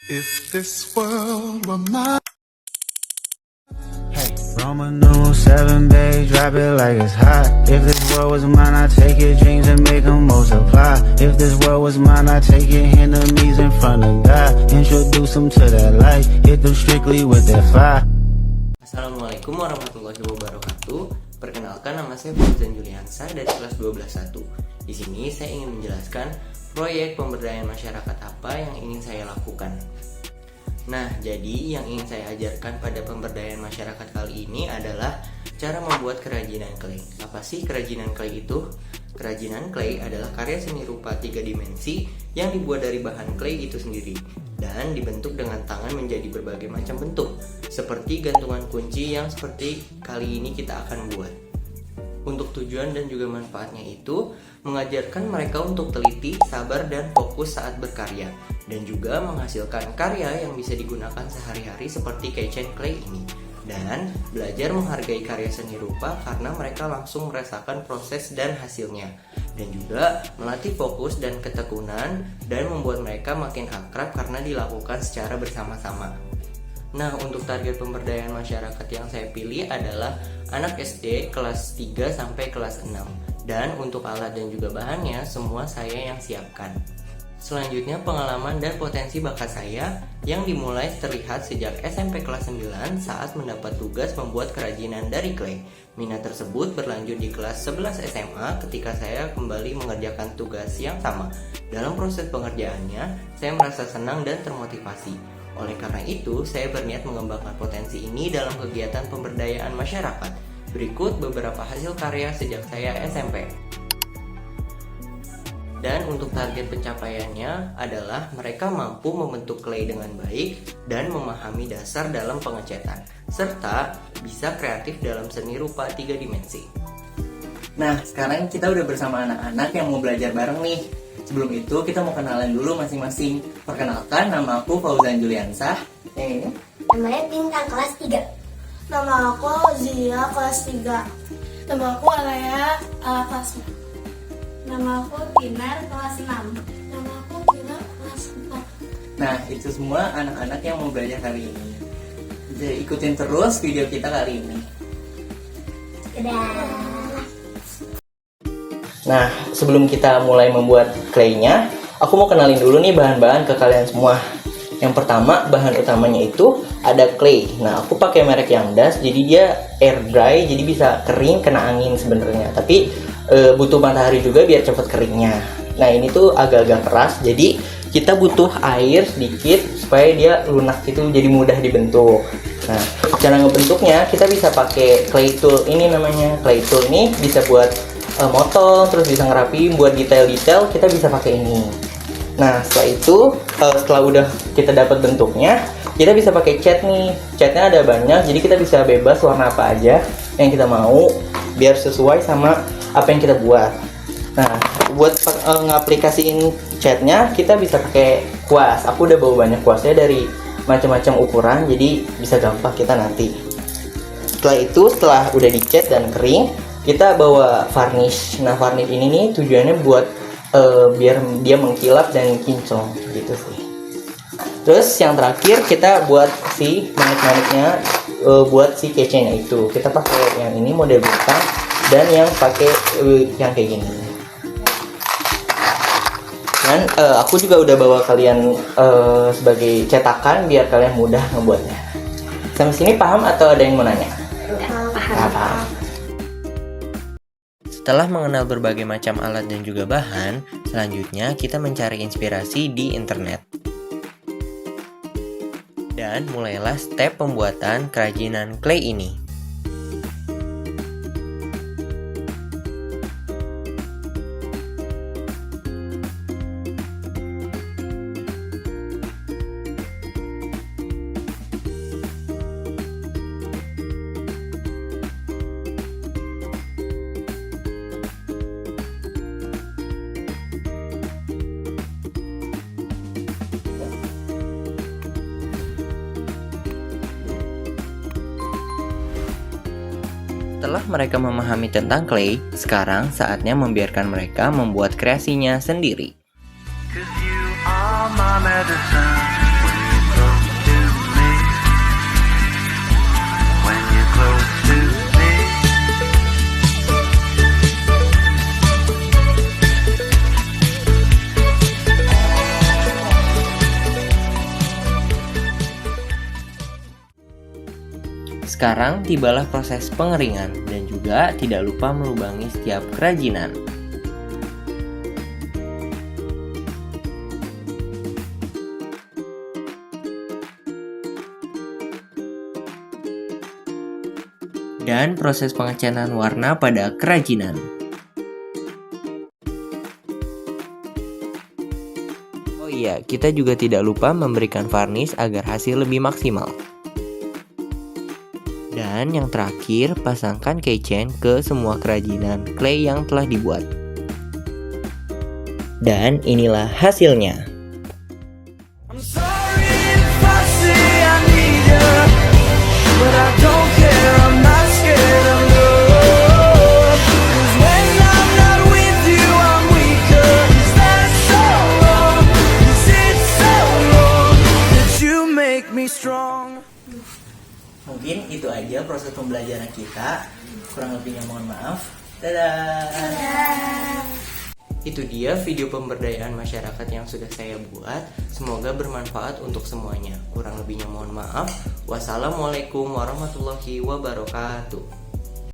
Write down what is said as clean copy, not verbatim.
If this world were mine. Hey, Roman numeral 7, babe, drop it like it's hot. If this world was mine, I'd take your dreams and make them multiply. If this world was mine, I'd take your enemies in front of God. Introduce them to that light, hit them strictly with that fire. Assalamualaikum warahmatullahi wabarakatuh. Perkenalkan, nama saya Fauzan Juliansa dari kelas 12-1. Di sini saya ingin menjelaskan proyek pemberdayaan masyarakat apa yang ingin saya lakukan. Nah, jadi yang ingin saya ajarkan pada pemberdayaan masyarakat kali ini adalah cara membuat kerajinan clay. Apa sih kerajinan clay itu? Kerajinan clay adalah karya seni rupa 3 dimensi yang dibuat dari bahan clay itu sendiri dan dibentuk dengan tangan menjadi berbagai macam bentuk, seperti gantungan kunci yang seperti kali ini kita akan buat. Untuk tujuan dan juga manfaatnya itu mengajarkan mereka untuk teliti, sabar, dan fokus saat berkarya, dan juga menghasilkan karya yang bisa digunakan sehari-hari seperti keychain clay ini, dan belajar menghargai karya seni rupa karena mereka langsung merasakan proses dan hasilnya, dan juga melatih fokus dan ketekunan dan membuat mereka makin akrab karena dilakukan secara bersama-sama. Nah, untuk target pemberdayaan masyarakat yang saya pilih adalah anak SD kelas 3 sampai kelas 6. Dan untuk alat dan juga bahannya semua saya yang siapkan. Selanjutnya pengalaman dan potensi bakat saya yang dimulai terlihat sejak SMP kelas 9 saat mendapat tugas membuat kerajinan dari clay. Minat tersebut berlanjut di kelas 11 SMA ketika saya kembali mengerjakan tugas yang sama. Dalam proses pengerjaannya, saya merasa senang dan termotivasi. Oleh karena itu, saya berniat mengembangkan potensi ini dalam kegiatan pemberdayaan masyarakat. Berikut beberapa hasil karya sejak saya SMP. Dan untuk target pencapaiannya adalah mereka mampu membentuk clay dengan baik dan memahami dasar dalam pengecetan, serta bisa kreatif dalam seni rupa 3 dimensi. Nah, sekarang kita udah bersama anak-anak yang mau belajar bareng nih. Sebelum itu, kita mau kenalan dulu masing-masing. Perkenalkan, nama aku Fauzan Juliansa. Namanya Bintang, kelas 3. Nama aku Zia, kelas 3. Nama aku Alaya, kelas 4. Nama aku Tinar, kelas 6. Nama aku Tina, kelas 4. Nah, itu semua anak-anak yang mau belajar kali ini. Jadi ikutin terus video kita kali ini. Dadah. Nah, sebelum kita mulai membuat clay-nya, aku mau kenalin dulu nih bahan-bahan ke kalian semua. Yang pertama, bahan utamanya itu ada clay. Nah, aku pakai merek Yangdas, jadi dia air dry, jadi bisa kering kena angin sebenarnya. Tapi butuh matahari juga biar cepat keringnya. Nah, ini tuh agak-agak keras, jadi kita butuh air sedikit supaya dia lunak itu jadi mudah dibentuk. Nah, cara ngebentuknya kita bisa pakai clay tool ini namanya. Clay tool ini bisa buat motong, terus bisa ngerapiin buat detail-detail, kita bisa pakai ini. Nah, setelah itu setelah udah kita dapat bentuknya, kita bisa pakai cat nih. Catnya ada banyak, jadi kita bisa bebas warna apa aja yang kita mau biar sesuai sama apa yang kita buat. Nah, buat ngaplikasiin catnya kita bisa pakai kuas. Aku udah bawa banyak kuasnya dari macam-macam ukuran, jadi bisa gampang kita nanti. Setelah udah dicat dan kering, kita bawa varnish. Nah, varnish ini nih tujuannya buat biar dia mengkilap dan kinclong gitu sih. Terus yang terakhir kita buat si manik-maniknya, buat si keychainnya itu. Kita pakai yang ini model bintang dan yang pakai yang kayak gini. Dan aku juga udah bawa kalian sebagai cetakan biar kalian mudah ngebuatnya. Sampai sini paham atau ada yang mau nanya? Paham. Setelah mengenal berbagai macam alat dan juga bahan, selanjutnya kita mencari inspirasi di internet. Dan mulailah step pembuatan kerajinan clay ini. Setelah mereka memahami tentang clay, sekarang saatnya membiarkan mereka membuat kreasinya sendiri. 'Cause you are my medicine. When Sekarang tibalah proses pengeringan dan juga tidak lupa melubangi setiap kerajinan. Dan proses pengecatan warna pada kerajinan. Oh iya, kita juga tidak lupa memberikan varnish agar hasil lebih maksimal. Dan yang terakhir, pasangkan keychain ke semua kerajinan clay yang telah dibuat. Dan inilah hasilnya. I'm sorry if I say I need you, but I don't care, I'm not scared of love. 'Cause when I'm not with you, I'm weaker. Is that so wrong? Is it so wrong that you make me strong? Mungkin itu aja proses pembelajaran kita. Kurang lebihnya mohon maaf. Dadah. Itu dia video pemberdayaan masyarakat yang sudah saya buat. Semoga bermanfaat untuk semuanya. Kurang lebihnya mohon maaf. Wassalamualaikum warahmatullahi wabarakatuh.